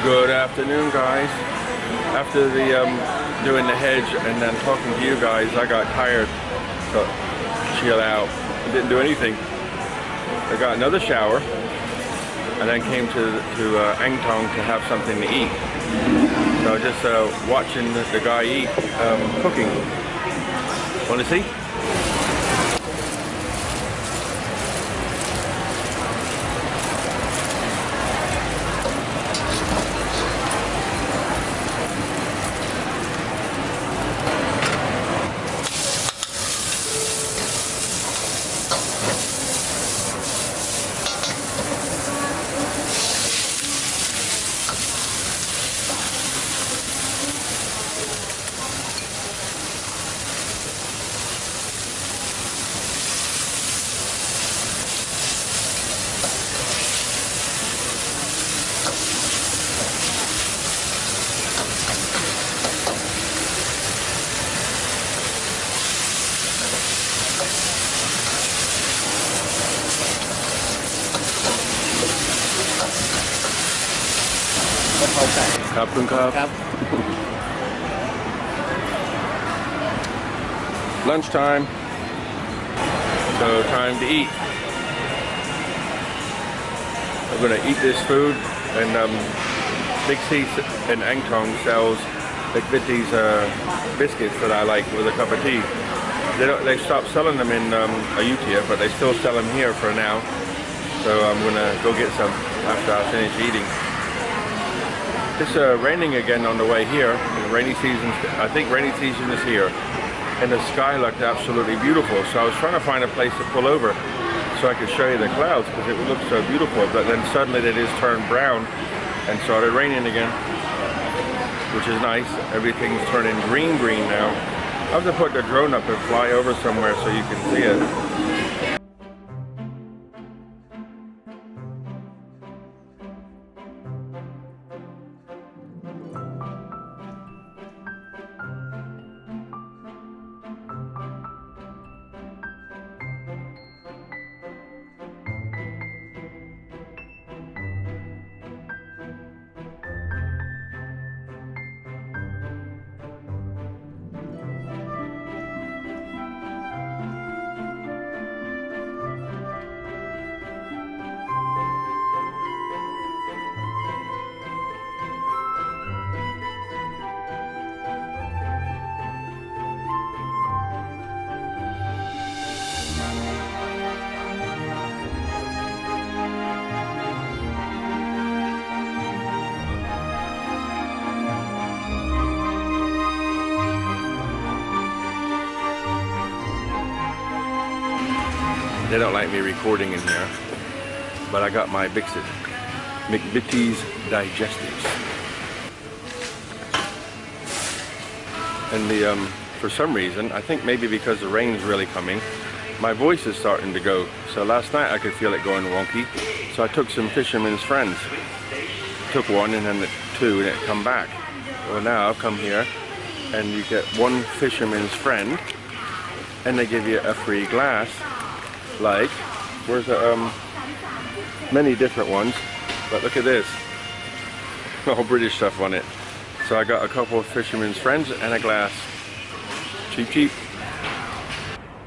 Good afternoon, guys. After the doing the hedge and then talking to you guys, I got tired, so chill out. I didn't do anything. I got another shower and then came to Angtong to have something to eat. So just watching the guy eat, cooking. Want to see? Lunchtime, so time to eat. I'm gonna eat this food, and Big C in Angtong sells McVitie's biscuits that I like with a cup of tea. They stopped selling them in Ayutthaya, but they still sell them here for now. So I'm gonna go get some after I finish eating. It's raining again on the way here. Rainy season, I think rainy season is here. And the sky looked absolutely beautiful. So I was trying to find a place to pull over so I could show you the clouds because it looked so beautiful. But then suddenly they just turned brown and started raining again, which is nice. Everything's turning green now. I have to put the drone up and fly over somewhere so you can see it. They don't like me recording in here, but I got my McVitie's digestives. And for some reason, I think maybe because the rain's really coming, my voice is starting to go. So last night I could feel it going wonky. So I took some Fisherman's Friends. Took one and then two and it come back. Well, now I've come here and you get one Fisherman's Friend and they give you a free glass. Like, where's the, many different ones, but look at this, all British stuff on it. So I got a couple of Fisherman's Friends and a glass, cheap.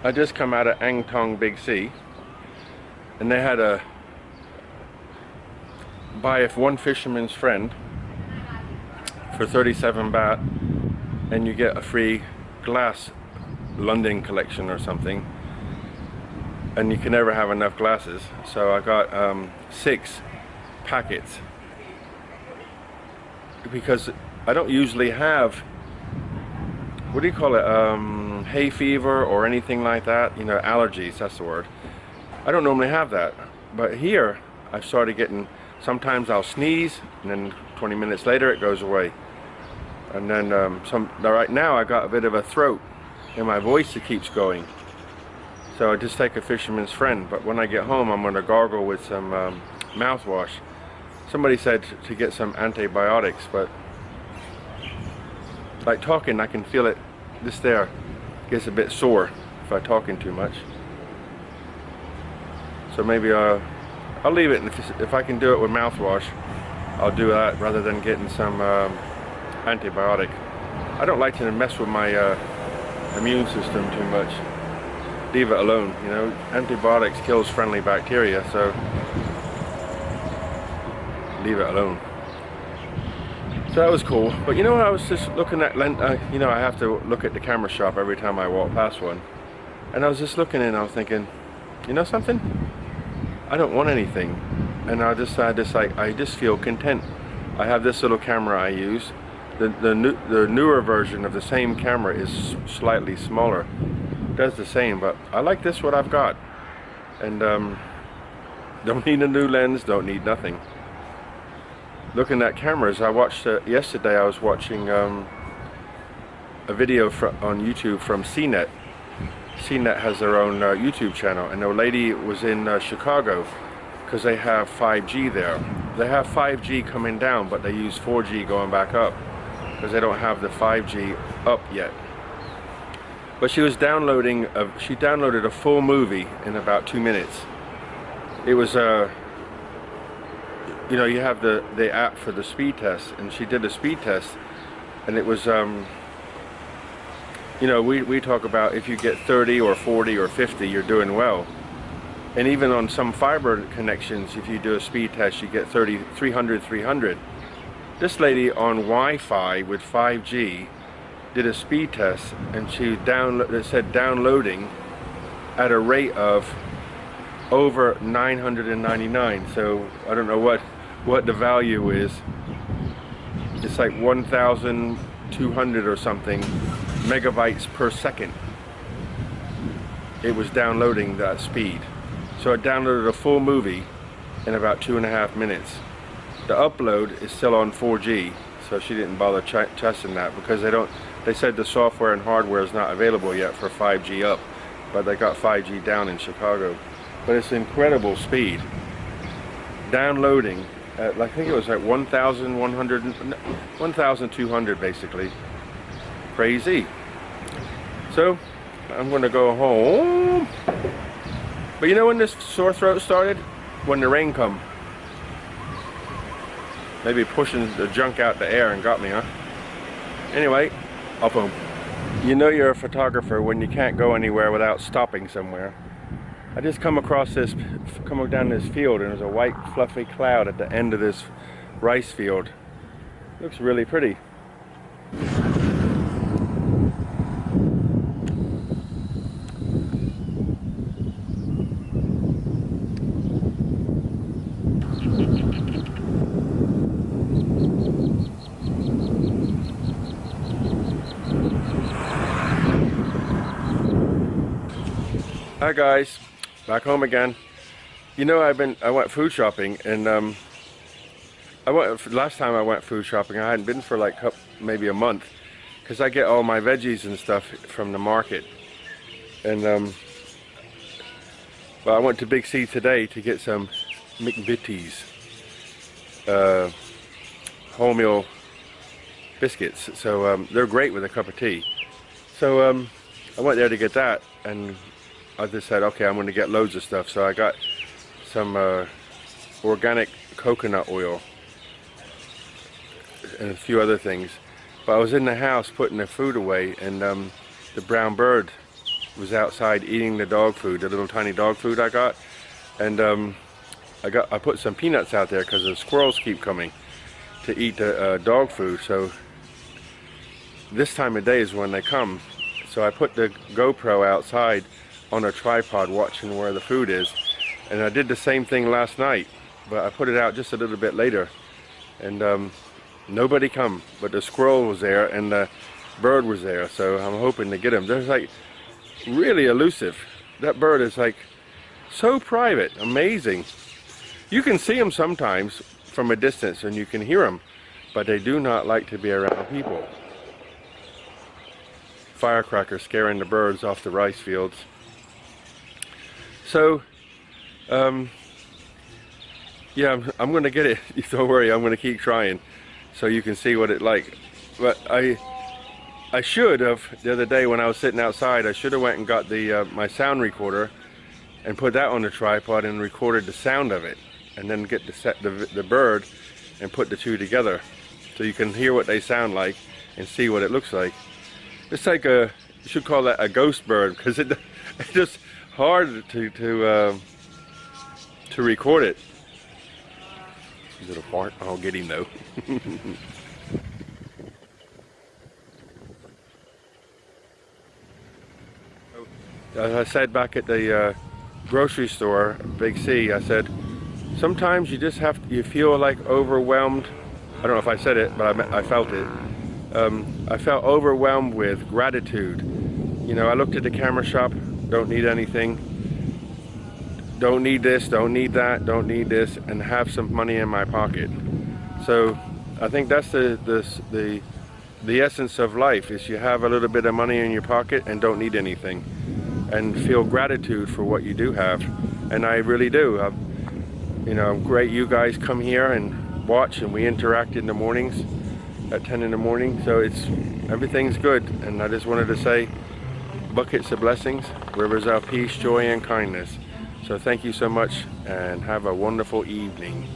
I just come out of Angtong Big C, and they had a buy one Fisherman's Friend for 37 baht, and you get a free glass, London collection or something. And you can never have enough glasses, so I got 6 packets because I don't usually have, what do you call it, hay fever or anything like that, you know, allergies, that's the word. I don't normally have that, but here I've started getting, sometimes I'll sneeze and then 20 minutes later it goes away, and then right now I got a bit of a throat and my voice, it keeps going. So I just take a Fisherman's Friend, but when I get home I'm going to gargle with some mouthwash. Somebody said to get some antibiotics, but like talking, I can feel it just there. It gets a bit sore if I'm talking too much. So maybe I'll leave it, and if I can do it with mouthwash, I'll do that rather than getting some antibiotic. I don't like to mess with my immune system too much. Leave it alone, you know. Antibiotics kills friendly bacteria, so leave it alone. So that was cool. But you know, I was just looking at you know, I have to look at the camera shop every time I walk past one, and I was just looking and I was thinking, you know something, I don't want anything, and I just feel content. I have this little camera I use. The newer version of the same camera is slightly smaller. Does the same, but I like this what I've got, and don't need a new lens, don't need nothing. Looking at cameras, I watched yesterday. I was watching a video on YouTube from CNET. CNET has their own YouTube channel, and a lady was in Chicago because they have 5G there. They have 5G coming down, but they use 4G going back up because they don't have the 5G up yet. But she was downloading, she downloaded a full movie in about 2 minutes. It was you know, you have the app for the speed test, and she did a speed test, and it was, you know, we talk about if you get 30 or 40 or 50, you're doing well. And even on some fiber connections, if you do a speed test, you get 300. This lady on Wi-Fi with 5G did a speed test, and she it said downloading at a rate of over 999. So I don't know what the value is. It's like 1,200 or something megabytes per second. It was downloading that speed. So I downloaded a full movie in about 2.5 minutes. The upload is still on 4G, so she didn't bother testing that because they said the software and hardware is not available yet for 5G up, but they got 5G down in Chicago. But it's incredible speed. Downloading at, I think it was like 1,200 basically. Crazy. So I'm gonna go home. But you know when this sore throat started? When the rain come. Maybe pushing the junk out the air and got me, huh? Anyway, off home. You know you're a photographer when you can't go anywhere without stopping somewhere. I just come down this field, and there's a white fluffy cloud at the end of this rice field. Looks really pretty. Hi guys, back home again. You know, I went food shopping, and last time I went food shopping, I hadn't been for like maybe a month, because I get all my veggies and stuff from the market. And well, I went to Big C today to get some McVitie's wholemeal biscuits. So they're great with a cup of tea. So I went there to get that, and I just said, okay, I'm going to get loads of stuff. So I got some organic coconut oil and a few other things. But I was in the house putting the food away, and the brown bird was outside eating the dog food, the little tiny dog food I got. And I put some peanuts out there because the squirrels keep coming to eat the dog food. So this time of day is when they come. So I put the GoPro outside on a tripod watching where the food is, and I did the same thing last night, but I put it out just a little bit later, and nobody come, but the squirrel was there and the bird was there, so I'm hoping to get him. They're like really elusive. That bird is like so private, amazing. You can see them sometimes from a distance and you can hear them, but they do not like to be around people. Firecracker scaring the birds off the rice fields. So, yeah, I'm going to get it. Don't worry, I'm going to keep trying so you can see what it's like. But I should have, the other day when I was sitting outside, I should have went and got my sound recorder and put that on the tripod and recorded the sound of it, and then get the bird and put the two together, so you can hear what they sound like and see what it looks like. It's like you should call that a ghost bird, because it's just hard to record it. Is it a fart? I'll get him though. As I said back at the grocery store, Big C, I said, sometimes you just you feel like overwhelmed. I don't know if I said it, but I felt it. I felt overwhelmed with gratitude. You know, I looked at the camera shop, don't need anything. Don't need this, don't need that, don't need this, and have some money in my pocket. So I think that's the essence of life, is you have a little bit of money in your pocket and don't need anything. And feel gratitude for what you do have. And I really do. You know, great you guys come here and watch, and we interact in the mornings at 10 in the morning. So everything's good. And I just wanted to say, buckets of blessings, rivers of peace, joy, and kindness. So thank you so much, and have a wonderful evening.